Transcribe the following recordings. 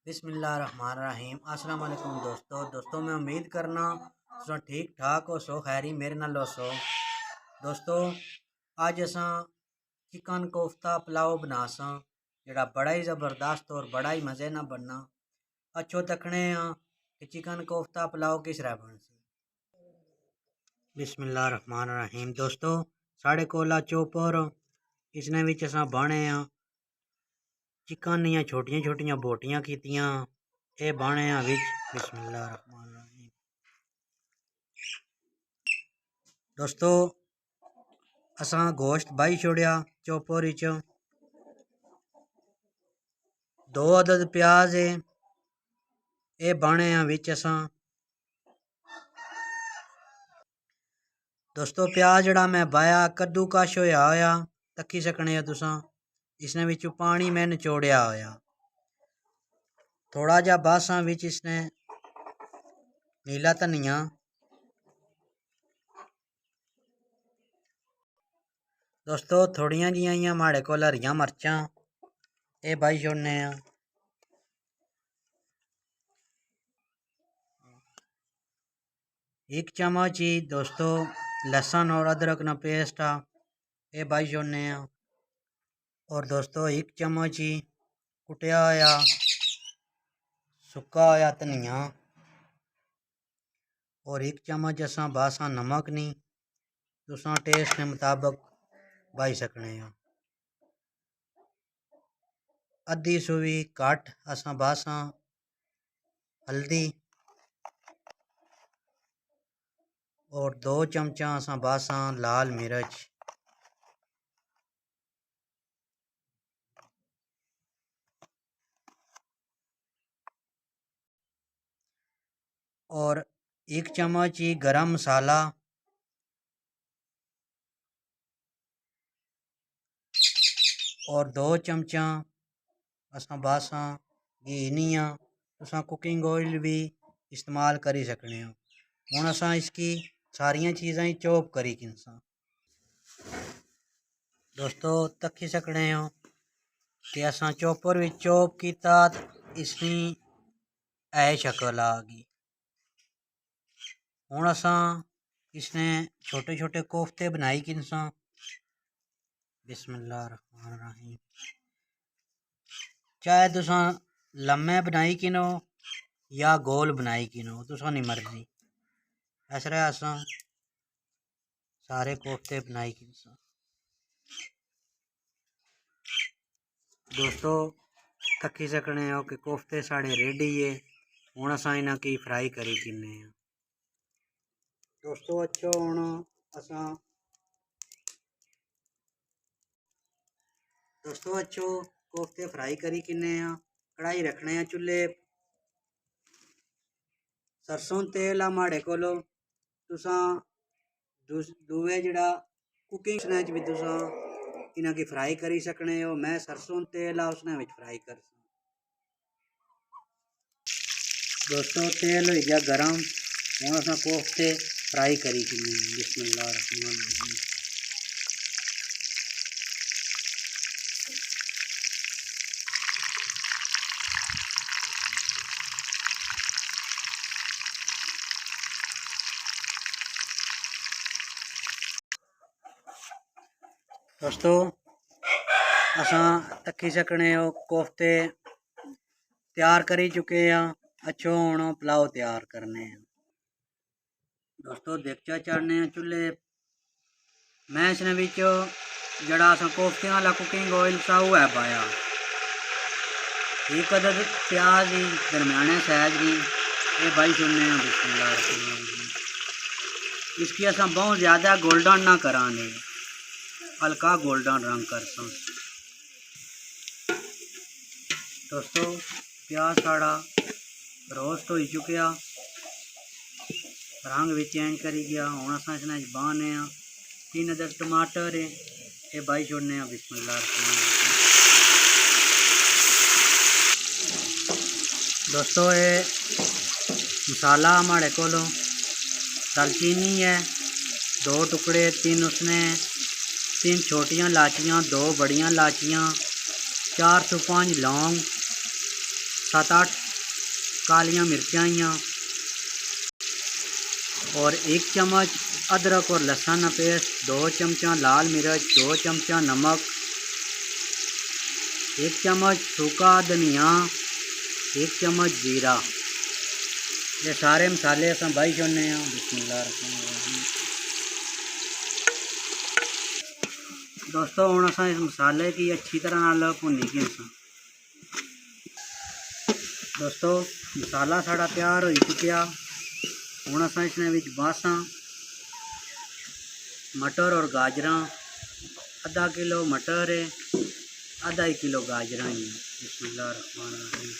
बिस्मिल्लाहिर्रहमानिर्रहीम। अस्सलाम वालेकुम दोस्तों मैं उम्मीद करना तुम ठीक ठाक हो सो खैरी मेरे नाल सो। दोस्तों अज असा चिकन कोफ्ता पुलाव बनासा जड़ा बड़ा ही ज़बरदस्त और बड़ा ही मज़े ना बनना। अच्छो तकने कि चिकन कोफ्ता पुलाव किस तरह बन सी। बिस्मिल्लाहिर्रहमानिर्रहीम। दोस्तों साढ़े कोला चोपर इसने विच असा बाणे चिकन दियां छोटियां छोटियां बोटियां कीतियां ये बाणे विच। बिस्मिल्लाहिर्रहमानिर्रहीम। दोस्तों असा गोश्त बाई छोड़िया चोपर विच। 2 अदद प्याज है ये बाणे विच असा। दोस्तों प्याज जड़ा मैं बाया कद्दूकश होया तक्की सकने हो तुसा। इसने विचों पानी मैं निचोड़िया होया थोड़ा जा बासा विच इसने नीला धनिया दोस्तों थोड़ियां जिहियां माड़े कोल हरियां मरचां ये बाई छोड़ने। 1 चम्मच ही दोस्तों लहसुन और अदरक न पेस्ट ये बाई छोड़ने। और दोस्तों 1 चम्मच ही कुटिया होया सुक्का होया धनिया। और 1 चम्मच असा बासा नमक नहीं तुसा टेस्ट के मुताबिक बाई सकने। अद्धी सूवी घट असा बासा हल्दी और 2 चमचा असा बासा लाल मिर्च। और 1 चम्मच ही गरम मसाला। और 2 चमचा असा बासा घी नहीं तुसा कुकिंग ऑयल भी इस्तेमाल करी सकने हो। हुण असा इसकी सारिया चीज़ां ही चॉप करी किनसा। दोस्तों तक्की सकने हो कि असा चॉपर भी चॉप किया इसकी ऐ शक्ल आ गई। हुण असा इसने छोटे छोटे कोफ्ते बनाई किनसा। बिस्मिल्लाहिर्रहमानिर्रहीम। चाहे तुसा लम्मे बनाई किनो या गोल बनाई किनो तुसा नी मर्जी ऐसा असा सारे कोफ्ते बनाई किनसा। दोस्तों तक्की सकने हो कि कोफ्ते साढ़े रेडी है। हुण असा इन्हां की फ्राई करी किन्ने। दोस्तों अच्छो हुण असा अच्छो कोफ्ते फ्राई करी किन्ने। कढ़ाई रखने चुल्हे सरसों तेल माड़े कोलो तुसा दुए जड़ा कुकिंग स्नैच भी तुसा इन्हां की फ्राई करी सकने हो। मैं सरसों तेल उसने विच फ्राई कर। दोस्तों तेल हो गया गरम हुण असा कोफ्ते फ्राई करी किन्ने। बिस्मिल्लाहिर्रहमानिर्रहीम। दोस्तों असा तक्की सकने हो कोफ्ते तैयार करी चुके हैं। अच्छो हुण पुलाव तैयार करने। दोस्तों देगचा चाढ़ने चूल्हे मैं इसने विचो जड़ा असा कोफ्ते वाला कुकिंग ऑयल सा हुआ है पाया। 1 अदद प्याज ही दरमियाने साइज की ये बाई सुनने। बिस्मिल्लाहिर्रहमानिर्रहीम। इसकी असा बहुत ज़्यादा गोल्डन ना कराने हल्का गोल्डन रंग कर। दोस्तों प्याज साड़ा रोस्ट हो चुके रंग भी चेंज करी गया। हुण असा इसने बाने 3 अदद टमाटर है ये बाई छोड़ने। बिस्मिल्लाहिर्रहमानिर्रहीम। दोस्तों ये मसाला हमारे को दालचीनी है 2 टुकड़े 3 उसने 3 छोटियां लाचियां 2 बड़ियां लाचियां 4 से 5 लौंग 7-8 कालियाँ मिर्चाइयाँ और 1 चम्मच अदरक और लहसुन पेस्ट, 2 चमचा लाल मिर्च, 2 चमचा नमक, 1 चम्मच सूखा धनिया, 1 चम्मच जीरा। ये सारे मसाले अस बाई छोड़ने। बिस्मिल्लाहिर्रहमानिर्रहीम। दोस्तों हुण अस इस मसाले की अच्छी तरह नाल भुनी के दोस्तों मसाला साड़ा तैयार हो चुकिया। हुण अस इसने विच बासां मटर और गाजर, आधा किलो मटर है, आधा किलो गाजर ही। बिस्मिल्लाहिर्रहमानिर्रहीम।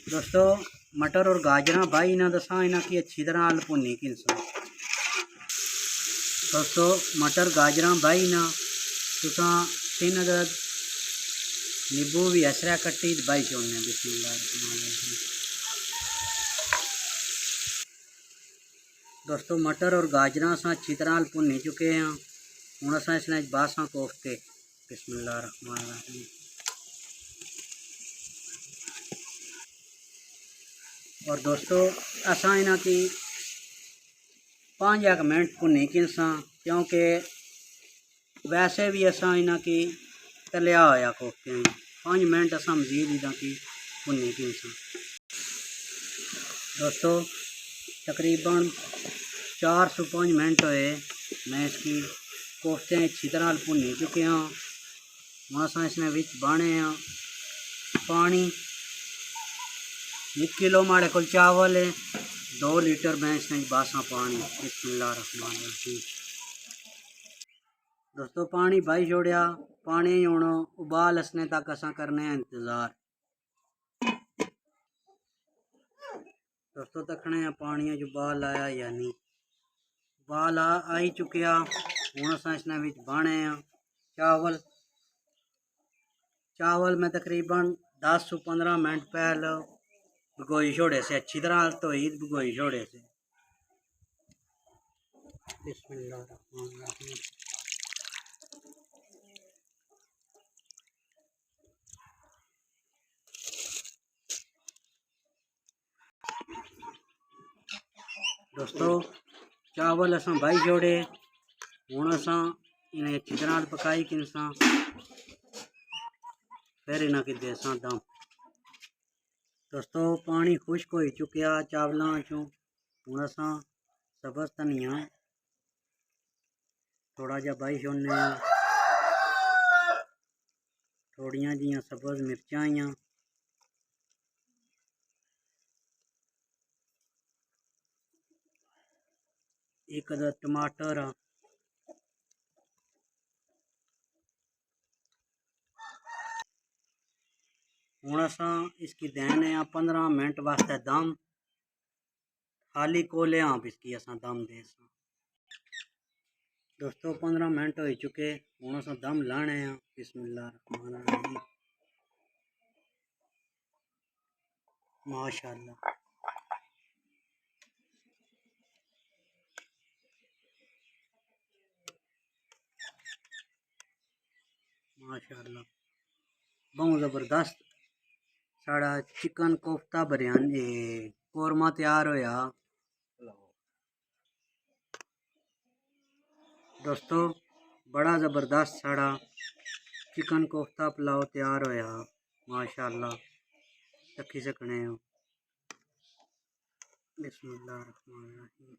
दोस्तों मटर और गाजर भाई इन्हें दसा इन्हें की अच्छी तरह भुनी कि दोस्तों मटर गाजर भाई ना तुसा 3 अदद नींबू भी ऐसरा कट्टी भाई छोड़ने। बिस्मिल्लाहिर्रहमानिर्रहीम। दोस्तों मटर और गाजर अस अच्छी तरह भुनी चुके हैं। हुण अस इसने बासां कोफ्ते। बिस्मिल्लाहिर्रहमानिर्रहीम। और दोस्तों असा इन्हें की 5 मिनट भुनी कि क्योंकि वैसे भी असा इन्हें की तलिया होया कोफ्ते 5 मिनट असा मजीद इन्हें की भुनी कि दोस्तों तकरीबन 4 से 5 मिनट हुए मैं इसकी कोफ्ते अच्छी तरह भुनी चुके हैं। हम अस इसने विच बाने पानी। 1 किलो माड़े को चावल है, 2 लीटर मैं इसने बासा पानी। बिस्मिल्लाहिर्रहमानिर्रहीम। दोस्तों पानी भाई छोड़िया, पानी हुण उबाल असने तक असा करने इंतज़ार। दोस्तों तकने पानी उबाल आया या नहीं, उबाल आई चुकिया। हुण अस इसने विच बाने चावल। चावल में तकरीबन 10 से 15 मिनट पहले भिगोई छोड़े से, अच्छी तरह धोई भिगोई छोड़े से। बिस्मिल्लाहिर्रहमानिर्रहीम। दोस्तों चावल अस भाई छोड़े। हुण अस इन्हें अच्छी तरह पकाई कि फिर इन्हें की देसा दम। दोस्तों पानी खुश्क हो चुकिया चावलों चों। हुण अस सब्ज़ धनिया थोड़ा जा भाई छोड़ने, थोड़िया जियां सब्ज़ मिर्चाइयाँ, एक अदद टमाटर, हुण अस इसकी देने 15 मिनट वास्ते दम। खाली कोले आप इसकी अस दम दे। दोस्तों 15 मिनट हो चुके। हुण अस दम लाने। बिस्मिल्लाहिर्रहमानिर्रहीम। माशाअल्लाह माशाअल्लाह बहुत ज़बरदस्त साड़ा चिकन कोफ्ता बिरयानी कोरमा तैयार होया। दोस्तों बड़ा ज़बरदस्त साड़ा चिकन कोफ्ता पुलाव तैयार होया। माशाअल्लाह चखी सकने हो। बिस्मिल्लाहिर्रहमानिर्रहीम।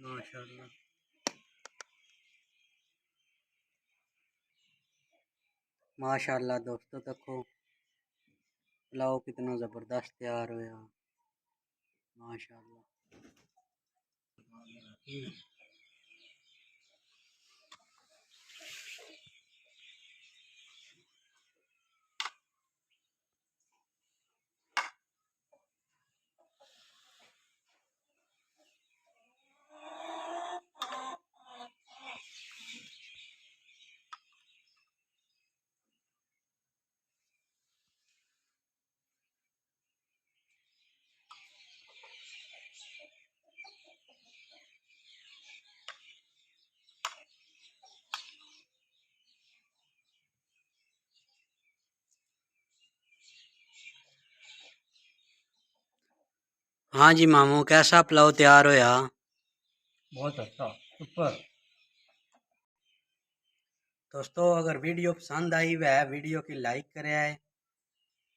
माशाअल्लाह माशाअल्लाह दोस्तों देखो पुलाव कितना ज़बरदस्त तैयार होया। माशाअल्लाह। हाँ जी मामू, कैसा पुलाव तैयार होया? बहुत अच्छा ऊपर। दोस्तों अगर वीडियो पसंद आई वह वीडियो की लाइक करे आए,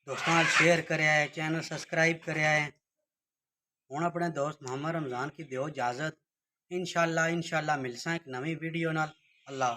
दोस्तों नाल शेयर करे आए, चैनल सब्सक्राइब करे आए। हुण अपने दोस्त मोहम्मद रमज़ान की दियो इजाज़त। इंशाल्लाह मिलसां एक नवी वीडियो नाल। अल्लाह।